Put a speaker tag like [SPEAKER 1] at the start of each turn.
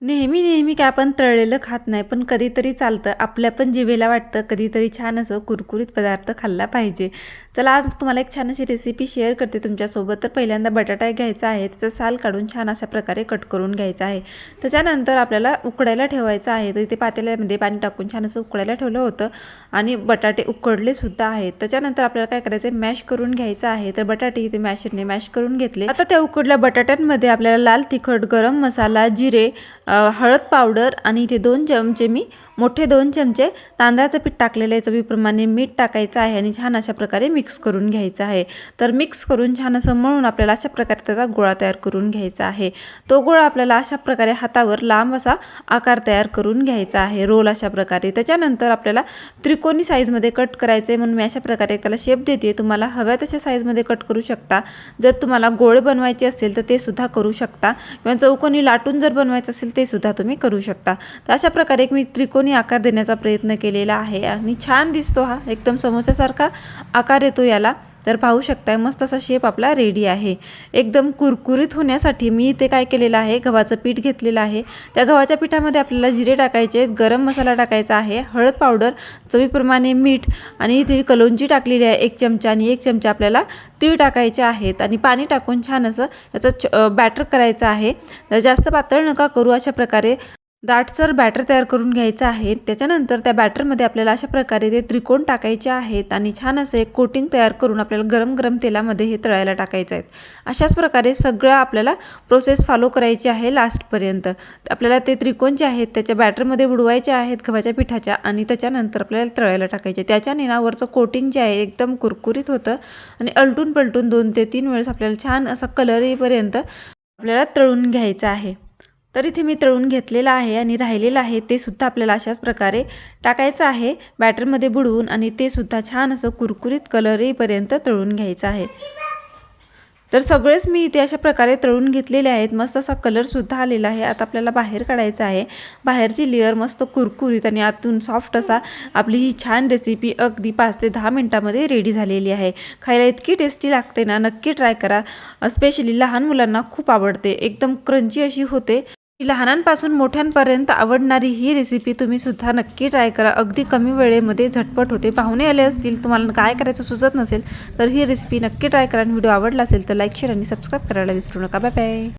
[SPEAKER 1] नेहमी काय आपण तळलेलं खात नाही, पण कधीतरी चालतं. आपल्या पण जिभेला वाटतं कधीतरी छान असं कुरकुरीत पदार्थ खाल्ला पाहिजे. चला आज तुम्हाला एक छान अशी रेसिपी शेअर करते तुमच्यासोबत. तर पहिल्यांदा बटाटा घ्यायचा आहे, त्याचं साल काढून छान अशा प्रकारे कट करून घ्यायचा आहे. त्याच्यानंतर आपल्याला उकडायला ठेवायचं आहे. तर इथे पातेल्यामध्ये पाणी टाकून छान असं उकडायला ठेवलं होतं आणि बटाटे उकडले सुद्धा आहेत. त्याच्यानंतर आपल्याला काय करायचं आहे, मॅश करून घ्यायचं आहे. तर बटाटे इथे मॅशरने मॅश करून घेतले. आता त्या उकडल्या बटाट्यांमध्ये आपल्याला लाल तिखट, गरम मसाला, जिरे, हळद पावडर आणि इथे 2 चमचे मी मोठे 2 चमचे तांदळाचं पीठ टाकलेलं आहे. चवीप्रमाणे मीठ टाकायचं आहे आणि छान अशा प्रकारे मिक्स करून घ्यायचं आहे. तर मिक्स करून छान असं मळून आपल्याला अशा प्रकारे त्याचा गोळा तयार करून घ्यायचा आहे. तो गोळा आपल्याला अशा प्रकारे हातावर लांब असा आकार तयार करून घ्यायचा आहे, रोल अशा प्रकारे. त्याच्यानंतर आपल्याला त्रिकोणी साईजमध्ये कट करायचं आहे, म्हणून मी अशा प्रकारे त्याला शेप देते. तुम्हाला हव्या तशा साईजमध्ये कट करू शकता. जर तुम्हाला गोळे बनवायचे असतील तर ते सुद्धा करू शकता, किंवा चौकोनी लाटून जर बनवायचं असेल ते सुद्धा तुम्ही करू शकता. तर अशा प्रकारे एक मी त्रिकोणी आकार देण्याचा प्रयत्न केलेला आहे आणि छान दिसतो. हा एकदम समोसासारखा आकार येतो याला. तर पाहू शकताय मस्त असा शेप आपला रेडी आहे. एकदम कुरकुरीत होण्यासाठी मी इथे काय केलेलं आहे, गव्हाचं पीठ घेतलेलं आहे. त्या गव्हाच्या पिठामध्ये आपल्याला जिरे टाकायचे, गरम मसाला टाकायचा आहे, हळद पावडर, चवीप्रमाणे मीठ आणि इथे कलोंजी टाकलेली आहे 1 चमचा आणि 1 चमचा आपल्याला तीळ टाकायचे आहेत आणि पाणी टाकून छान असं याचं बॅटर करायचं आहे. तर जास्त पातळ नका करू, अशा प्रकारे दाटसर बॅटर तयार करून घ्यायचं आहे. त्याच्यानंतर त्या बॅटरमध्ये आपल्याला अशा प्रकारे ते त्रिकोण टाकायचे आहेत आणि छान असं एक कोटिंग तयार करून आपल्याला गरम गरम तेलामध्ये हे तळायला टाकायचं आहे. अशाच प्रकारे सगळं आपल्याला प्रोसेस फॉलो करायची आहे लास्टपर्यंत. आपल्याला ते त्रिकोण जे आहेत त्याच्या बॅटरमध्ये बुडवायचे आहेत गव्हाच्या पिठाच्या आणि त्याच्यानंतर आपल्याला तळायला टाकायचे. त्याच्याने ना वरचं कोटिंग जे आहे एकदम कुरकुरीत होतं आणि अलटून पलटून 2 ते 3 वेळेस आपल्याला छान असा कलर येईपर्यंत आपल्याला तळून घ्यायचं आहे. तर इथे मी तळून घेतलेलं आहे आणि राहिलेलं आहे ते सुद्धा आपल्याला अशाच प्रकारे टाकायचं आहे बॅटरमध्ये बुडवून आणि ते सुद्धा छान असं कुरकुरीत कलर येईपर्यंत तळून घ्यायचं आहे. तर सगळेच मी इथे अशा प्रकारे तळून घेतलेले आहेत. मस्त असा कलरसुद्धा आलेला आहे. आता आपल्याला बाहेर काढायचं आहे. बाहेरची लेअर मस्त कुरकुरीत आणि आतून सॉफ्ट असा आपली ही छान रेसिपी अगदी 5 ते 10 मिनटामध्ये रेडी झालेली आहे. खायला इतकी टेस्टी लागते ना, नक्की ट्राय करा. स्पेशली लहान मुलांना खूप आवडते. एकदम क्रंची अशी होते. लहानांपासून मोठ्यांपर्यंत आवडणारी ही रेसिपी तुम्ही सुद्धा नक्की ट्राय करा. अगदी कमी वेळेमध्ये झटपट होते. पाहुणे आले असतील, तुम्हाला काय करायचं सुचत नसेल तर ही रेसिपी नक्की ट्राय करा. व्हिडिओ आवडला असेल तर लाईक, शेअर आणि सबस्क्राईब करायला विसरू नका. Bye bye.